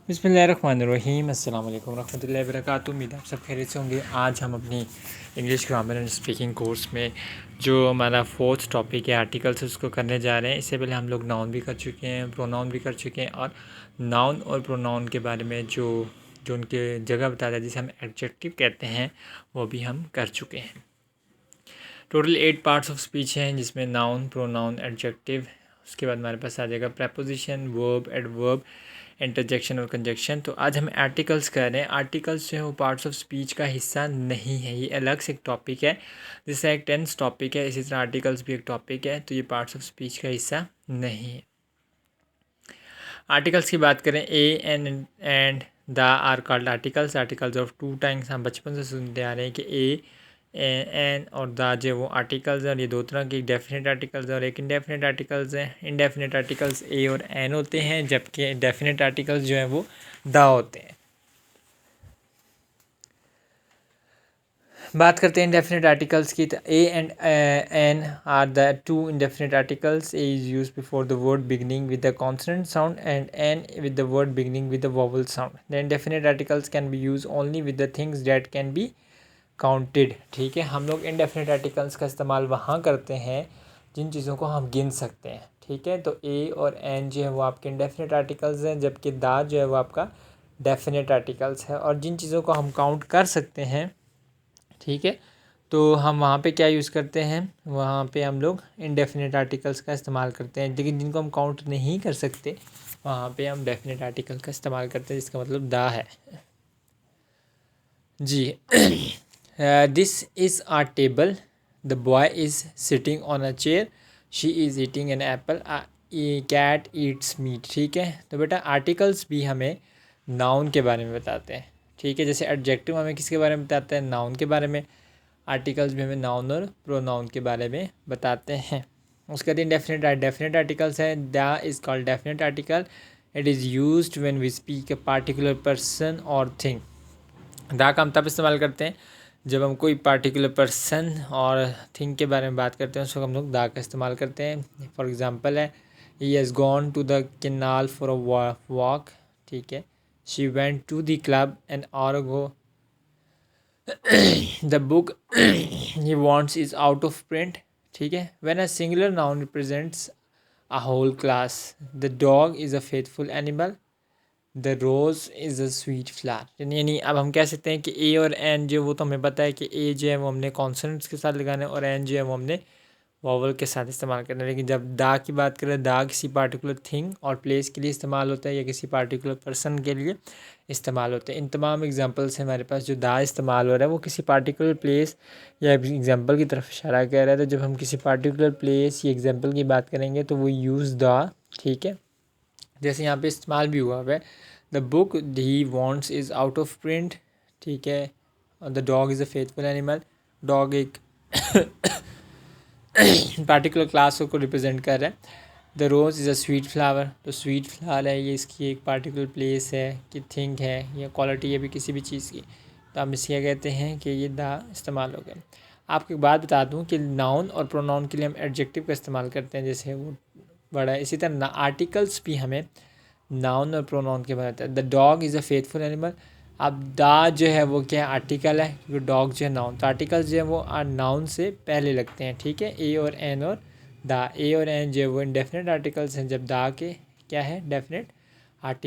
बिस्मिल्लाहिर्रहमानिर्रहीम अस्सलाम वालेकुम रहमतुल्लाहि व बरकातुहू। उम्मीद आप सब खैरियत से होंगे। आज हम अपनी English grammar and speaking course में जो हमारा 4th टॉपिक है आर्टिकल्स उसको करने जा रहे हैं। इससे पहले हम लोग नाउन भी कर चुके हैं, प्रोनाउन भी कर चुके हैं और नाउन और प्रोनाउन के बारे में जो उनके जगह बताया है जिसे हम एडजेक्टिव कहते हैं वो भी हम कर चुके हैं। टोटल 8 पार्ट्स ऑफ स्पीच हैं जिसमें नाउन, प्रोनाउन, एडजेक्टिव, उसके बाद हमारे पास आ जाएगा प्रेपोजिशन, वर्ब, एडवर्ब, इंटरजेक्शन और कंजक्शन। तो आज हम आर्टिकल्स कर रहे हैं। आर्टिकल्स जो है वो पार्ट्स ऑफ स्पीच का हिस्सा नहीं है, ये अलग से एक टॉपिक है, जैसे एक टेंस टॉपिक है इसी तरह आर्टिकल्स भी एक टॉपिक है। तो ये पार्ट्स ऑफ स्पीच का हिस्सा नहीं है। आर्टिकल्स की बात करें, a an and the are called articles. Articles of 2 times हम बचपन से सुनते आ रहे हैं कि ए एन और द जो वो आर्टिकल्स हैं और ये दो तरह के, एक डेफिनेट आर्टिकल्स और एक इंडेफिनेट आर्टिकल्स हैं। इंडेफिनेट आर्टिकल्स ए और एन होते हैं जबकि डेफिनेट आर्टिकल्स जो हैं वो द होते हैं। बात करते हैं इंडेफिनेट आर्टिकल्स की, तो a and an are the 2 indefinite articles. A is use before the word beginning with the consonant sound and an with the word beginning with the vowel sound. The indefinite articles can be use only with the things that can be counted. ठीक है, हम लोग indefinite articles का इस्तेमाल वहाँ करते हैं जिन चीज़ों को हम गिन सकते हैं। ठीक है, तो ए और एन जो है वो आपके इंडेफिनेट आर्टिकल्स हैं जबकि द जो है वो आपका डेफिनेट आर्टिकल्स है। और जिन चीज़ों को हम काउंट कर सकते हैं, ठीक है, तो हम वहाँ पे क्या यूज़ करते हैं, वहाँ पे हम लोग इंडेफिनेट आर्टिकल्स का इस्तेमाल करते हैं। लेकिन जिनको हम काउंट नहीं कर सकते वहाँ पे हम डेफिनेट आर्टिकल का इस्तेमाल करते हैं जिसका मतलब द है। जी this is a table, the boy is sitting on a chair, she is eating an apple, cat eats meat. ठीक है, तो बेटा आर्टिकल्स भी हमें नाउन के बारे में बताते हैं। ठीक है, जैसे एडजेक्टिव हमें किसके बारे में बताते हैं, नाउन के बारे में। आर्टिकल्स भी हमें नाउन और प्रोनाउन के बारे में बताते हैं। उसके बाद डेफिनेट आर्टिकल्स है। The is called definite article, it is used when we speak a particular person और थिंग। द का हम तब इस्तेमाल करते हैं जब हम कोई पार्टिकुलर पर्सन और थिंग के बारे में बात करते हैं, उस वक्त हम लोग द का इस्तेमाल करते हैं। फॉर एग्जांपल है, he has gone to the canal for a walk. ठीक है, she went to the club an hour ago, the book he wants is out of print. ठीक है, when a singular noun represents a whole class, the dog is a faithful animal, the rose is a sweet flower. यानी अब हम कह सकते हैं कि ए और एन जो वो तो हमें पता है कि ए जो है वो हमने कॉन्सोनेंट्स के साथ लगाना है और एन जो है वो हमने वॉवल के साथ इस्तेमाल करना है। लेकिन जब दा की बात करें, दा किसी पार्टिकुलर थिंग और प्लेस के लिए इस्तेमाल होता है या किसी पार्टिकुलर पर्सन के लिए इस्तेमाल होते हैं। इन तमाम एग्जांपल्स हैं हमारे पास जो दा इस्तेमाल हो रहा है वो किसी पार्टिकुलर प्लेस या एग्जांपल की तरफ इशारा कर रहा है। तो जब हम किसी पार्टिकुलर प्लेस या एग्जांपल की बात करेंगे तो वो यूज़ दा। ठीक है, जैसे यहाँ पे इस्तेमाल भी हुआ है, the book he wants is out of print. ठीक है, the dog is a faithful animal. Dog एक पार्टिकुलर क्लास को रिप्रेजेंट कर रहा है। The rose is a sweet flower, तो स्वीट फ्लावर है ये इसकी एक पार्टिकुलर प्लेस है कि थिंग है या क्वालिटी है भी किसी भी चीज़ की, तो हम इसे क्या कहते हैं कि ये दा इस्तेमाल हो गया। आपको एक बात बता दूं कि नाउन और प्रोनाउन के लिए हम एडजेक्टिव का इस्तेमाल करते हैं जैसे वो बड़ा है, इसी तरह आर्टिकल्स भी हमें नाउन और प्रोनाउन के बारे में। The dog is a faithful animal, अब दा जो है वो क्या आर्टिकल है क्योंकि डॉग जो है नाउन, तो आर्टिकल्स जो है वो नाउन से पहले लगते हैं। ठीक है, ए और एन और दा, ए और एन जो है वो इंडेफिनेट आर्टिकल्स हैं जब दा के क्या है डेफिनेट आर्टिकल।